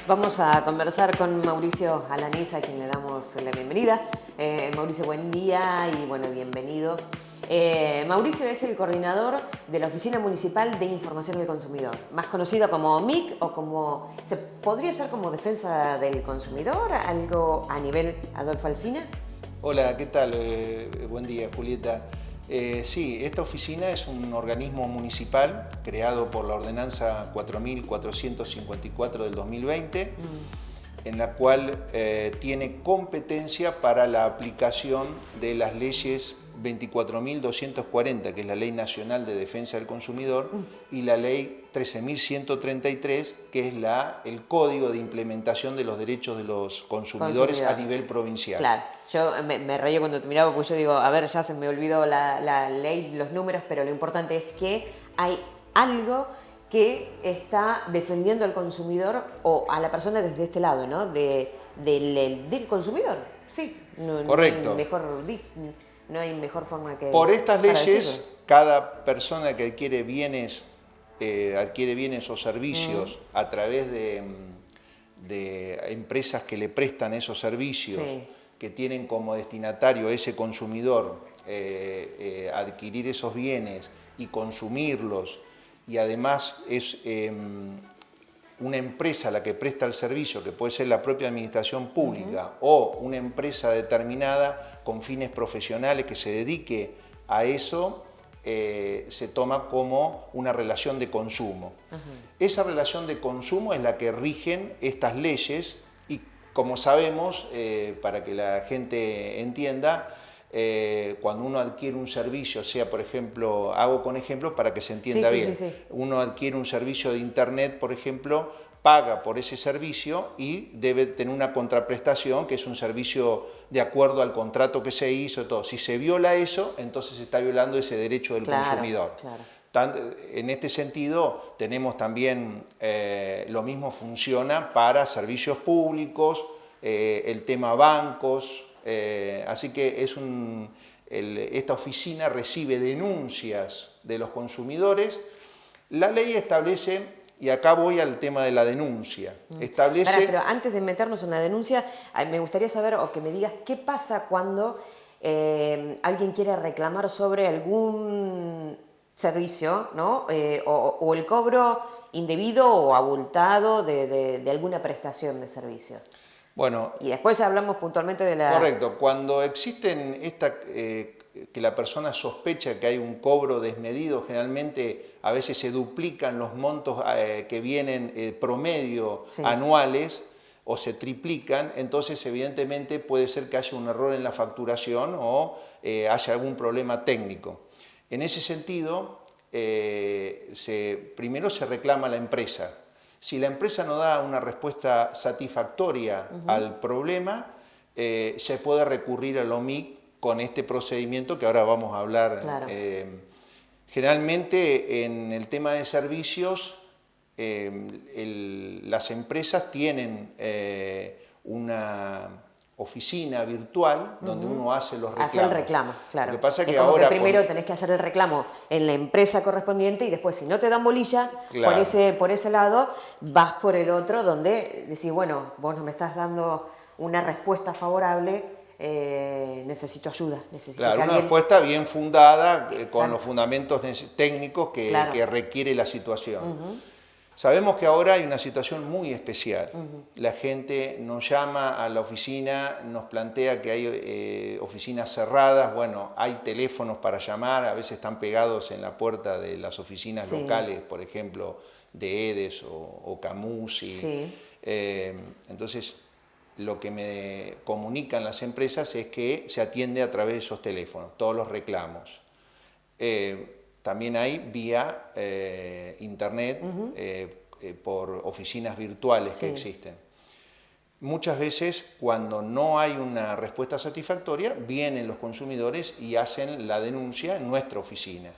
Vamos a conversar con Mauricio Alanís, a quien le damos la bienvenida. Mauricio, buen día y bueno, bienvenido. Mauricio es el coordinador de la Oficina Municipal de Información del Consumidor, más conocido como OMIC o como... ¿Se podría ser como Defensa del Consumidor, algo a nivel Adolfo Alsina? Hola, ¿qué tal? Buen día, Julieta. Sí, esta oficina es un organismo municipal creado por la Ordenanza 4454 del 2020, en la cual tiene competencia para la aplicación de las leyes 24.240, que es la Ley Nacional de Defensa del Consumidor, y la Ley 13.133, que es el Código de Implementación de los Derechos de los Consumidores a nivel provincial. Claro, yo me reí cuando te miraba porque yo digo, a ver, ya se me olvidó la ley, los números, pero lo importante es que hay algo que está defendiendo al consumidor o a la persona desde este lado, ¿no? Del consumidor, sí. Correcto. No hay mejor forma que... Por estas leyes, cada persona que adquiere bienes o servicios a través de empresas que le prestan esos servicios, sí, que tienen como destinatario ese consumidor adquirir esos bienes y consumirlos, y además es una empresa la que presta el servicio, que puede ser la propia administración pública o una empresa determinada con fines profesionales que se dedique a eso, se toma como una relación de consumo. Esa relación de consumo es la que rigen estas leyes y, como sabemos, para que la gente entienda, cuando uno adquiere un servicio, sea por ejemplo, hago con ejemplos para que se entienda bien, uno adquiere un servicio de internet, por ejemplo, paga por ese servicio y debe tener una contraprestación, que es un servicio de acuerdo al contrato que se hizo, todo. Si se viola eso, entonces se está violando ese derecho del consumidor. En este sentido, tenemos también, lo mismo funciona para servicios públicos, el tema bancos, así que esta oficina recibe denuncias de los consumidores. La ley establece, y acá voy al tema de la denuncia, establece... Pero antes de meternos en la denuncia, me gustaría saber o que me digas qué pasa cuando alguien quiere reclamar sobre algún servicio, ¿no? O el cobro indebido o abultado de alguna prestación de servicio. Bueno, y después hablamos puntualmente de la... Correcto, cuando existen que la persona sospecha que hay un cobro desmedido, generalmente a veces se duplican los montos que vienen promedio anuales o se triplican, entonces evidentemente puede ser que haya un error en la facturación o haya algún problema técnico. En ese sentido, primero se reclama a la empresa. Si la empresa no da una respuesta satisfactoria al problema, se puede recurrir al OMIC con este procedimiento que ahora vamos a hablar. Generalmente en el tema de servicios, las empresas tienen una oficina virtual donde uno hace los reclamos. Hace el reclamo, claro. Lo que pasa es que como ahora... que primero tenés que hacer el reclamo en la empresa correspondiente y después, si no te dan bolilla por ese lado, vas por el otro donde decís, bueno, vos no me estás dando una respuesta favorable, necesito ayuda. Claro, una respuesta bien fundada, con los fundamentos técnicos que requiere la situación. Sabemos que ahora hay una situación muy especial. La gente nos llama a la oficina, nos plantea que hay oficinas cerradas. Bueno, hay teléfonos para llamar, a veces están pegados en la puerta de las oficinas locales, por ejemplo, de EDES o Camusi. Entonces, lo que me comunican las empresas es que se atiende a través de esos teléfonos, todos los reclamos. También hay vía internet, por oficinas virtuales que existen. Muchas veces, cuando no hay una respuesta satisfactoria, vienen los consumidores y hacen la denuncia en nuestra oficina.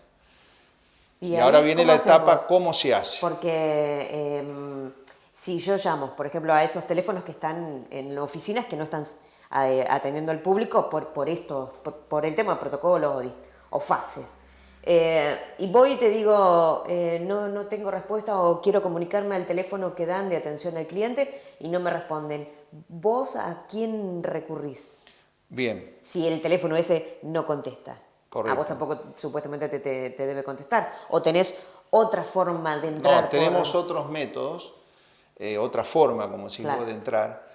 Y ahora viene la etapa, ¿cómo se hace? Porque si yo llamo, por ejemplo, a esos teléfonos que están en oficinas que no están atendiendo al público por el tema de protocolos o fases, Y voy y te digo, no tengo respuesta o quiero comunicarme al teléfono que dan de atención al cliente y no me responden. ¿Vos a quién recurrís? Bien. Si el teléfono ese no contesta. Correcto. A vos tampoco supuestamente te debe contestar. ¿O tenés otra forma de entrar? No, tenemos otros métodos, otra forma, como decís vos, de entrar.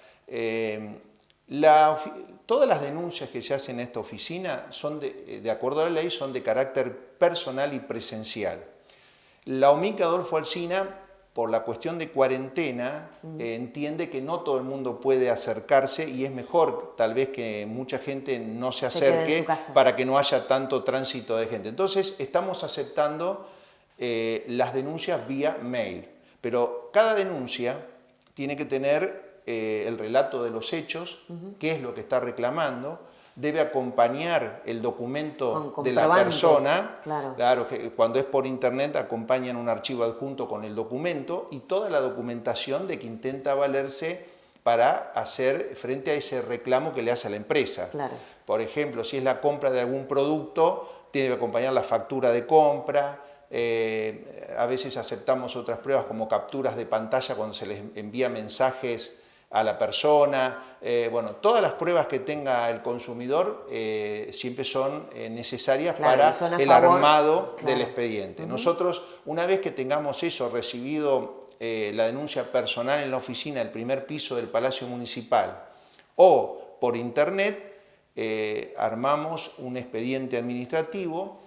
Todas las denuncias que se hacen en esta oficina, son de acuerdo a la ley, son de carácter personal y presencial. La OMIC Adolfo Alsina, por la cuestión de cuarentena, entiende que no todo el mundo puede acercarse y es mejor tal vez que mucha gente no se acerque para que no haya tanto tránsito de gente. Entonces estamos aceptando las denuncias vía mail, pero cada denuncia tiene que tener el relato de los hechos, qué es lo que está reclamando, debe acompañar el documento de la persona, claro, que cuando es por internet acompañan un archivo adjunto con el documento y toda la documentación de que intenta valerse para hacer frente a ese reclamo que le hace a la empresa. Claro. Por ejemplo, si es la compra de algún producto, tiene que acompañar la factura de compra. A veces aceptamos otras pruebas como capturas de pantalla cuando se les envía mensajes a la persona. Bueno, todas las pruebas que tenga el consumidor siempre son necesarias para el armado del expediente. Nosotros, una vez que tengamos eso recibido, la denuncia personal en la oficina del primer piso del Palacio Municipal o por internet, armamos un expediente administrativo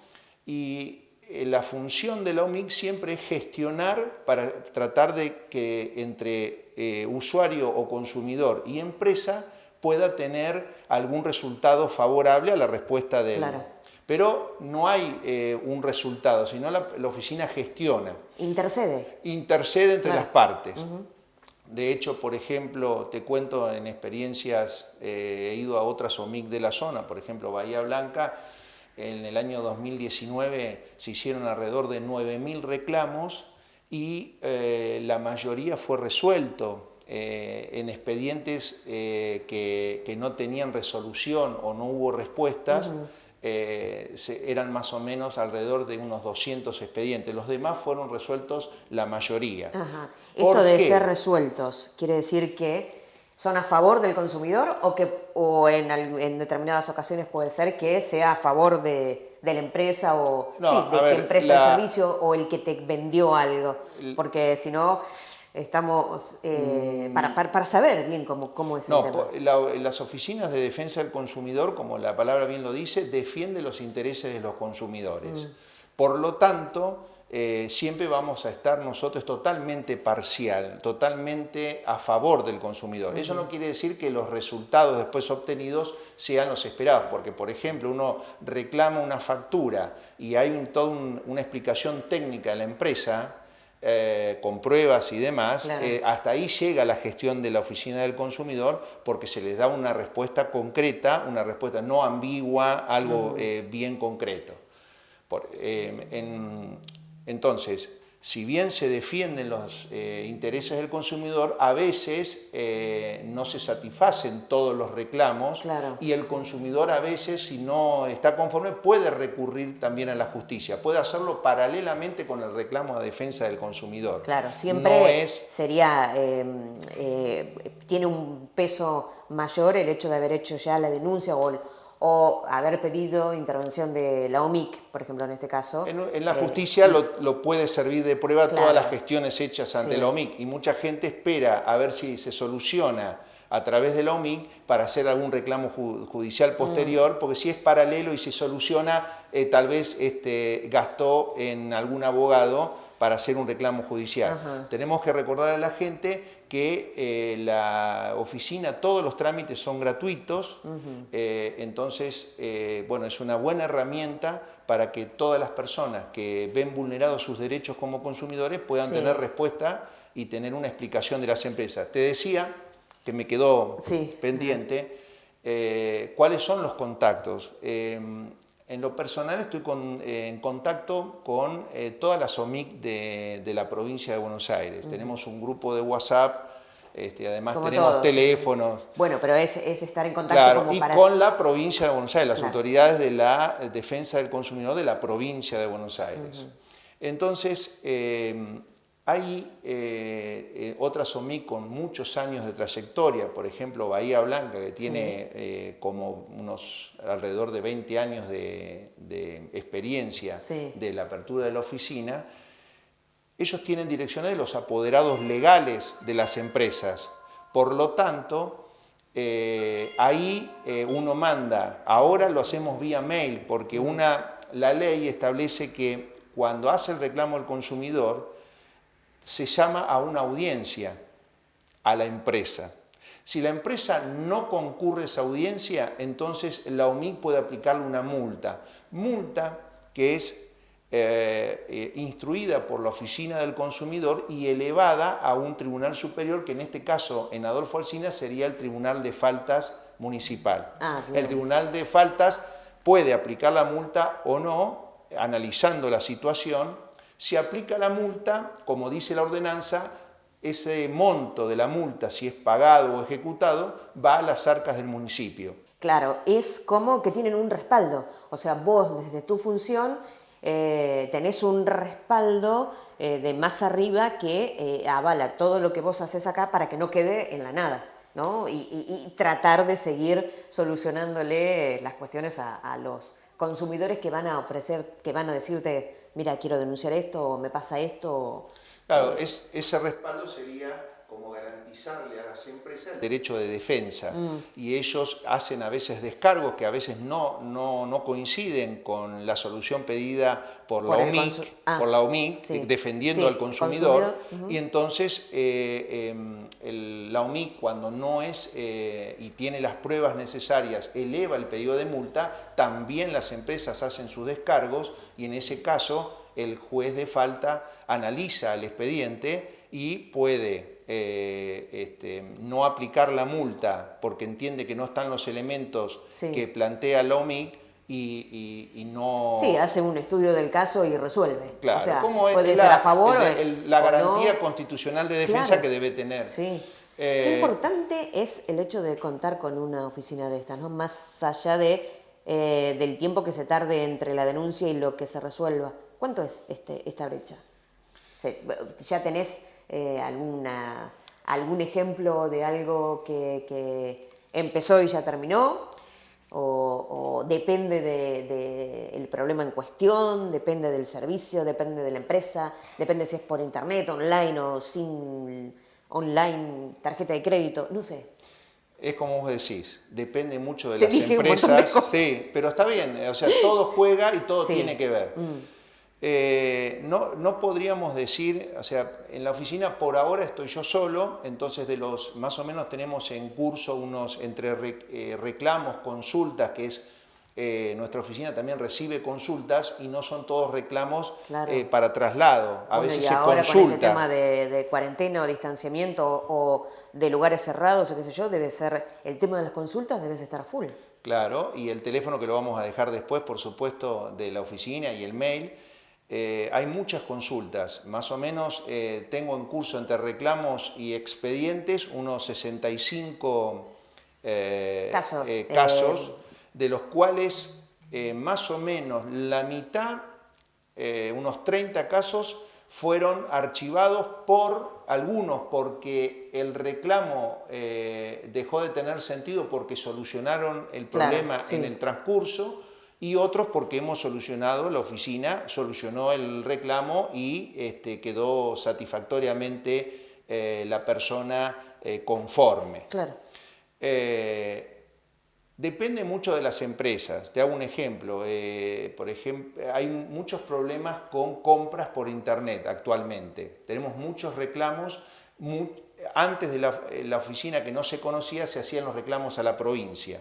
y la función de la OMIC siempre es gestionar para tratar de que entre usuario o consumidor y empresa pueda tener algún resultado favorable a la respuesta del... Claro. Pero no hay un resultado, sino la oficina gestiona. Intercede. Intercede entre las partes. De hecho, por ejemplo, te cuento en experiencias, he ido a otras OMIC de la zona, por ejemplo, Bahía Blanca. En el año 2019 se hicieron alrededor de 9.000 reclamos y la mayoría fue resuelto en expedientes que no tenían resolución o no hubo respuestas. Eran más o menos alrededor de unos 200 expedientes. Los demás fueron resueltos la mayoría. Ajá. Esto de ser resueltos, ¿quiere decir que son a favor del consumidor o en determinadas ocasiones puede ser que sea a favor de la empresa o quien presta el servicio o el que te vendió algo? Porque si no, estamos para saber bien cómo es el tema. Las oficinas de defensa del consumidor, como la palabra bien lo dice, defienden los intereses de los consumidores. Por lo tanto, siempre vamos a estar nosotros totalmente parcial, totalmente a favor del consumidor. Eso no quiere decir que los resultados después obtenidos sean los esperados, porque por ejemplo uno reclama una factura y hay toda una explicación técnica de la empresa, con pruebas y demás, hasta ahí llega la gestión de la oficina del consumidor porque se les da una respuesta concreta, una respuesta no ambigua, algo bien concreto. Entonces, si bien se defienden los intereses del consumidor, a veces no se satisfacen todos los reclamos y el consumidor a veces, si no está conforme, puede recurrir también a la justicia. Puede hacerlo paralelamente con el reclamo a defensa del consumidor. Claro, siempre sería, tiene un peso mayor el hecho de haber hecho ya la denuncia o haber pedido intervención de la OMIC, por ejemplo, en este caso. En la justicia lo puede servir de prueba todas las gestiones hechas ante la OMIC y mucha gente espera a ver si se soluciona a través de la OMIC para hacer algún reclamo judicial posterior, porque si es paralelo y se soluciona, tal vez gastó en algún abogado para hacer un reclamo judicial. Tenemos que recordar a la gente que la oficina, todos los trámites son gratuitos, entonces, bueno, es una buena herramienta para que todas las personas que ven vulnerados sus derechos como consumidores puedan tener respuesta y tener una explicación de las empresas. Te decía, que me quedó pendiente, ¿cuáles son los contactos? En lo personal estoy en contacto con todas las OMIC de la provincia de Buenos Aires. Tenemos un grupo de WhatsApp Además Como tenemos todos. teléfonos. Bueno, pero es estar en contacto Claro, como y para... con la provincia de Buenos Aires, las Claro. autoridades de la defensa del consumidor de la provincia de Buenos Aires. Entonces, hay otras OMIC con muchos años de trayectoria, por ejemplo Bahía Blanca, que tiene como unos alrededor de 20 años de experiencia de la apertura de la oficina. Ellos tienen direcciones de los apoderados legales de las empresas. Por lo tanto, ahí uno manda. Ahora lo hacemos vía mail, porque la ley establece que cuando hace el reclamo el consumidor, se llama a una audiencia a la empresa. Si la empresa no concurre a esa audiencia, entonces la OMIC puede aplicarle una multa. Multa que es instruida por la Oficina del Consumidor y elevada a un tribunal superior, que en este caso, en Adolfo Alsina, sería el Tribunal de Faltas Municipal. El Tribunal de Faltas puede aplicar la multa o no, analizando la situación. Si aplica la multa, como dice la ordenanza, ese monto de la multa, si es pagado o ejecutado, va a las arcas del municipio. Claro, es como que tienen un respaldo. O sea, vos desde tu función tenés un respaldo de más arriba que avala todo lo que vos haces acá para que no quede en la nada, ¿no? Y tratar de seguir solucionándole las cuestiones a los consumidores que van a ofrecer, que van a decirte, mira, quiero denunciar esto, o me pasa esto. Claro, ese respaldo sería como garantizarle a las empresas el derecho de defensa. Y ellos hacen a veces descargos que a veces no coinciden con la solución pedida por la OMIC, defendiendo al consumidor. Y entonces la OMIC, cuando no es y tiene las pruebas necesarias, eleva el pedido de multa. También las empresas hacen sus descargos y en ese caso el juez de falta analiza el expediente y puede no aplicar la multa porque entiende que no están los elementos que plantea la OMIC y no... Sí, hace un estudio del caso y resuelve. Claro, o sea, como puede ser a favor la garantía no constitucional de defensa que debe tener. Sí. Qué importante es el hecho de contar con una oficina de estas, ¿no? Más allá del tiempo que se tarde entre la denuncia y lo que se resuelva. ¿Cuánto es esta brecha? ¿Ya tenés algún ejemplo de algo que empezó y ya terminó? ¿O depende del problema en cuestión? ¿Depende del servicio? ¿Depende de la empresa? ¿Depende si es por internet, online o sin online, tarjeta de crédito? No sé. Es como vos decís, depende mucho de las empresas. Sí, pero está bien, o sea, todo juega y todo tiene que ver. No podríamos decir, o sea, en la oficina por ahora estoy yo solo, entonces más o menos tenemos en curso unos entre reclamos, consultas, que es nuestra oficina también recibe consultas y no son todos reclamos para traslado, a veces se consulta. Con este tema de cuarentena o distanciamiento o de lugares cerrados o qué sé yo, el tema de las consultas debe estar a full. Claro, y el teléfono que lo vamos a dejar después, por supuesto, de la oficina y el mail. Hay muchas consultas, más o menos tengo en curso entre reclamos y expedientes unos 65 casos, de los cuales más o menos la mitad, unos 30 casos, fueron archivados por algunos porque el reclamo dejó de tener sentido porque solucionaron el problema en el transcurso, y otros porque hemos solucionado, la oficina solucionó el reclamo y quedó satisfactoriamente la persona conforme. Claro. Depende mucho de las empresas. Te hago un ejemplo. Por ejemplo, hay muchos problemas con compras por internet actualmente. Tenemos muchos reclamos. Antes de la oficina, que no se conocía, se hacían los reclamos a la provincia.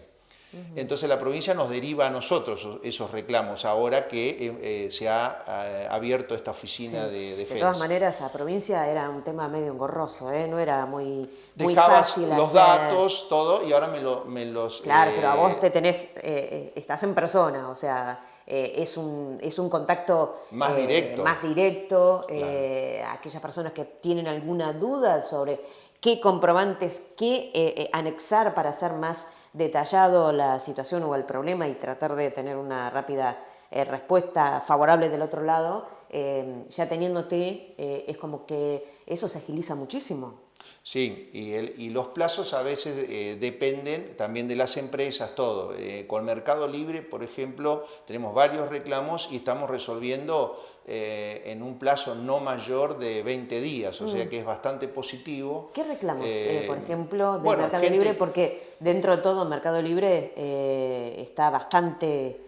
Entonces la provincia nos deriva a nosotros esos reclamos ahora que se ha abierto esta oficina de defensa. De todas maneras, la provincia era un tema medio engorroso, no era muy Dejabas fácil los datos, todo, y ahora me los... Claro, pero a vos estás en persona, o sea, es un contacto más directo. Claro. Aquellas personas que tienen alguna duda sobre qué comprobantes, qué anexar para hacer más detallado la situación o el problema y tratar de tener una rápida respuesta favorable del otro lado, ya teniéndote, es como que eso se agiliza muchísimo. Sí, y los plazos a veces dependen también de las empresas, todo. Con Mercado Libre, por ejemplo, tenemos varios reclamos y estamos resolviendo en un plazo no mayor de 20 días, o sea que es bastante positivo. ¿Qué reclamos, por ejemplo, de bueno, Mercado Libre? Porque dentro de todo Mercado Libre está bastante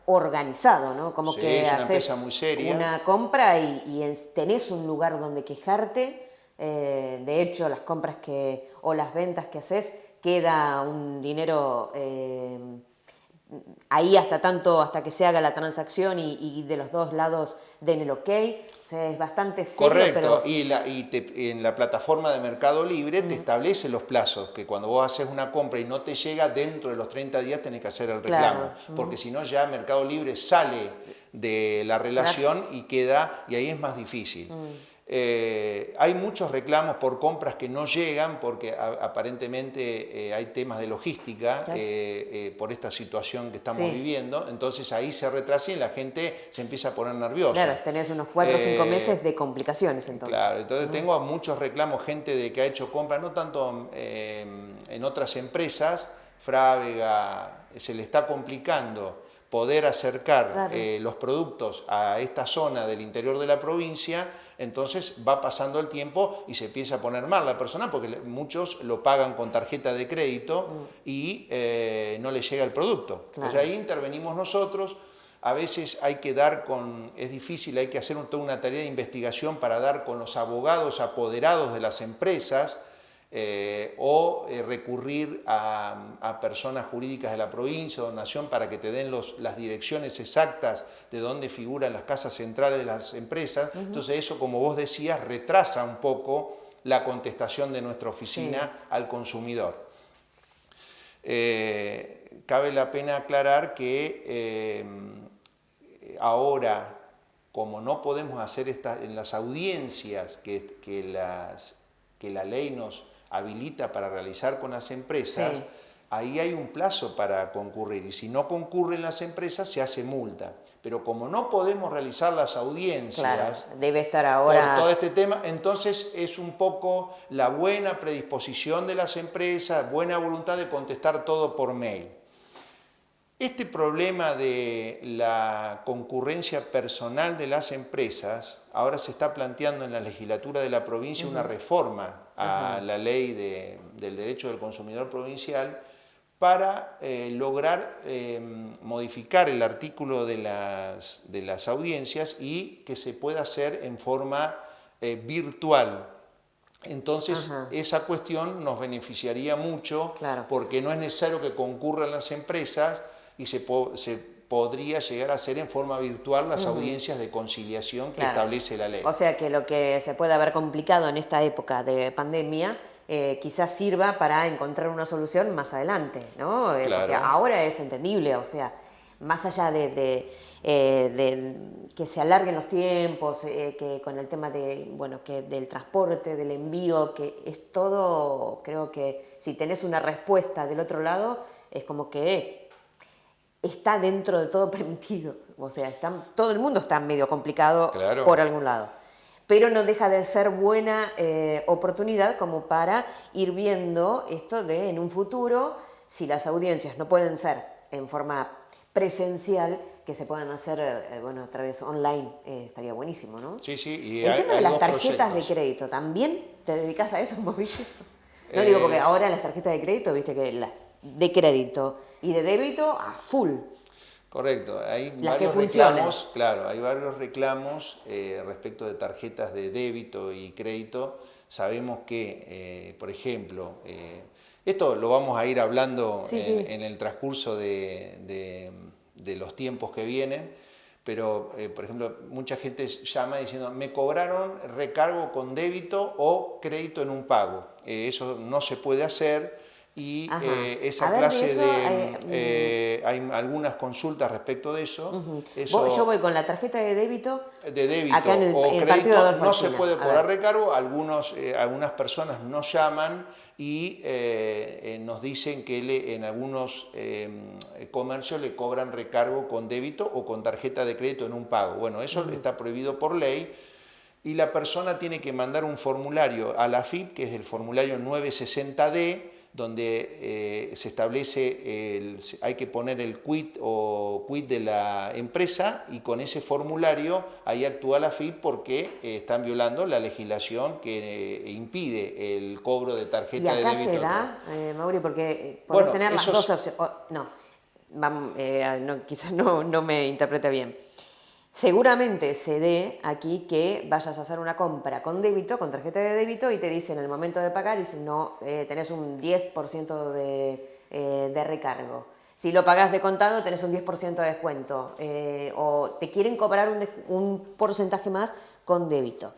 organizado, ¿no? Como Sí, que es una haces empresa muy seria. una compra y tenés un lugar donde quejarte. De hecho, las compras o las ventas que haces, queda un dinero ahí hasta que se haga la transacción y de los dos lados den el ok. O sea, es bastante serio. Correcto, pero en la plataforma de Mercado Libre te establece los plazos, que cuando vos haces una compra y no te llega, dentro de los 30 días tenés que hacer el reclamo, claro. Porque si no ya Mercado Libre sale de la relación y ahí es más difícil. Hay muchos reclamos por compras que no llegan porque aparentemente hay temas de logística por esta situación que estamos viviendo, entonces ahí se retrasa y la gente se empieza a poner nerviosa. Claro, tenés unos 4 o 5 meses de complicaciones entonces. Claro, entonces tengo muchos reclamos, gente que ha hecho compras, no tanto en otras empresas, Frávega, se le está complicando poder acercar los productos a esta zona del interior de la provincia, entonces va pasando el tiempo y se empieza a poner mal la persona porque muchos lo pagan con tarjeta de crédito y no le llega el producto. Claro. Entonces ahí intervenimos nosotros. A veces hay que es difícil, hay que hacer toda una tarea de investigación para dar con los abogados apoderados de las empresas o recurrir a personas jurídicas de la provincia o nación para que te den las direcciones exactas de dónde figuran las casas centrales de las empresas. Entonces eso, como vos decías, retrasa un poco la contestación de nuestra oficina al consumidor. Cabe la pena aclarar que ahora, como no podemos hacer en las audiencias que la ley nos habilita para realizar con las empresas, ahí hay un plazo para concurrir y si no concurren las empresas se hace multa. Pero como no podemos realizar las audiencias debe estar ahora por todo este tema, entonces es un poco la buena predisposición de las empresas, buena voluntad de contestar todo por mail. Este problema de la concurrencia personal de las empresas, ahora se está planteando en la legislatura de la provincia una reforma a la ley del derecho del consumidor provincial para lograr modificar el artículo de las audiencias y que se pueda hacer en forma virtual. Entonces, esa cuestión nos beneficiaría mucho porque no es necesario que concurran las empresas y se podría llegar a hacer en forma virtual las audiencias de conciliación que establece la ley. O sea que lo que se puede haber complicado en esta época de pandemia quizás sirva para encontrar una solución más adelante, ¿no? Porque ahora es entendible, o sea, más allá de que se alarguen los tiempos, que con el tema del transporte, del envío, que es todo, creo que si tenés una respuesta del otro lado, es como que está dentro de todo permitido. O sea, todo el mundo está medio complicado por algún lado. Pero no deja de ser buena oportunidad como para ir viendo esto de en un futuro, si las audiencias no pueden ser en forma presencial, que se puedan hacer a través online, estaría buenísimo, ¿no? Sí, sí. Y el tema de las tarjetas de crédito, ¿también te dedicas a eso, Mauricio? No digo porque ahora las tarjetas de crédito, viste que las de crédito y de débito a full. Correcto, hay varios reclamos, hay varios reclamos respecto de tarjetas de débito y crédito. Sabemos que, por ejemplo, esto lo vamos a ir hablando en el transcurso de los tiempos que vienen, pero, por ejemplo, mucha gente llama diciendo, me cobraron recargo con débito o crédito en un pago. Eso no se puede hacer. y Ajá. esa A ver, clase de eso, hay algunas consultas respecto de eso. ujú. Eso Yo voy con la tarjeta de débito de débito acá en o el partido de crédito Adolfo no se Alsina. puede A cobrar ver. recargo, algunas personas nos llaman y nos dicen que en algunos comercios le cobran recargo con débito o con tarjeta de crédito en un pago. Bueno, eso está prohibido por ley y la persona tiene que mandar un formulario a la AFIP, que es el formulario 960D, donde se establece, hay que poner el quit o quit de la empresa y con ese formulario ahí actúa la AFIP porque están violando la legislación que impide el cobro de Y tarjeta de acá débito. se da, Mauri, porque podés Bueno, tener las eso dos opciones. No, quizás no me interprete bien. Seguramente se dé aquí que vayas a hacer una compra con débito, con tarjeta de débito, y te dicen en el momento de pagar, y si no, tenés un 10% de recargo. Si lo pagás de contado, tenés un 10% de descuento. O te quieren cobrar un porcentaje más con débito.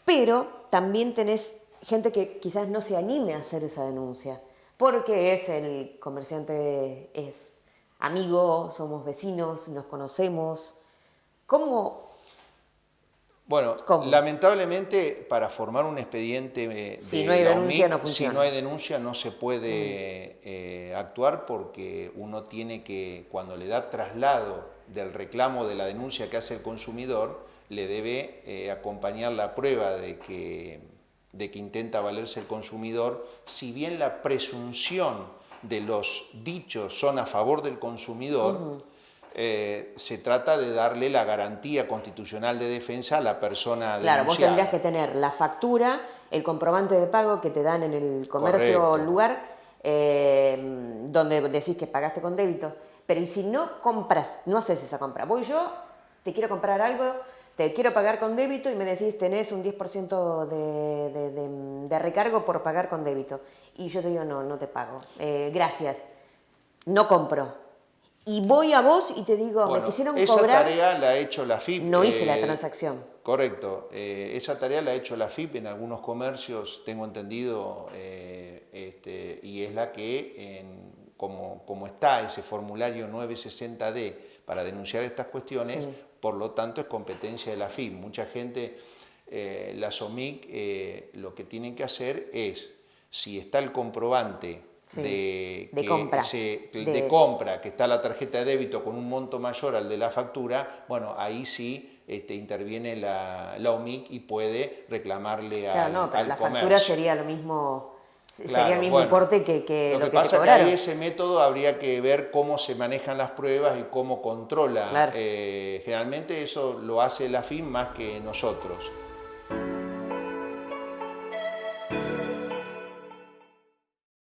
Pero también tenés gente que quizás no se anime a hacer esa denuncia, porque el comerciante es amigo, somos vecinos, nos conocemos. ¿Cómo? Bueno, ¿Cómo? lamentablemente para formar un expediente Si de no hay la denuncia, no OMIC, si funciona. no hay denuncia no se puede actuar porque uno tiene que, cuando le da traslado del reclamo de la denuncia que hace el consumidor, le debe acompañar la prueba de que intenta valerse el consumidor, si bien la presunción de los dichos son a favor del consumidor, se trata de darle la garantía constitucional de defensa a la persona Claro, vos denunciada. tendrías que tener la factura, el comprobante de pago que te dan en el comercio o Correcto. lugar donde decís que pagaste con débito. Pero ¿y si no compras, no haces esa compra? Voy yo, te quiero comprar algo, te quiero pagar con débito y me decís tenés un 10% de recargo por pagar con débito. Y yo te digo, no te pago. Gracias, no compro. Y voy a vos y te digo, me Bueno, quisieron esa cobrar, tarea la ha hecho la AFIP. no hice la transacción. Correcto, esa tarea la ha hecho la AFIP en algunos comercios, tengo entendido, y es la que, como está ese formulario 960D para denunciar estas cuestiones, Sí. por lo tanto es competencia de la AFIP. Mucha gente, las OMIC, lo que tienen que hacer es, si está el comprobante Sí, de compra. compra, que está la tarjeta de débito con un monto mayor al de la factura, bueno, ahí sí interviene la OMIC y puede reclamarle Claro, no, pero al la comercio. factura sería lo mismo, sería Claro, el mismo bueno, importe que lo que lo que te pasa es que cobraron. ahí ese método habría que ver cómo se manejan las pruebas y cómo controla. Claro. Generalmente eso lo hace la AFIP más que nosotros.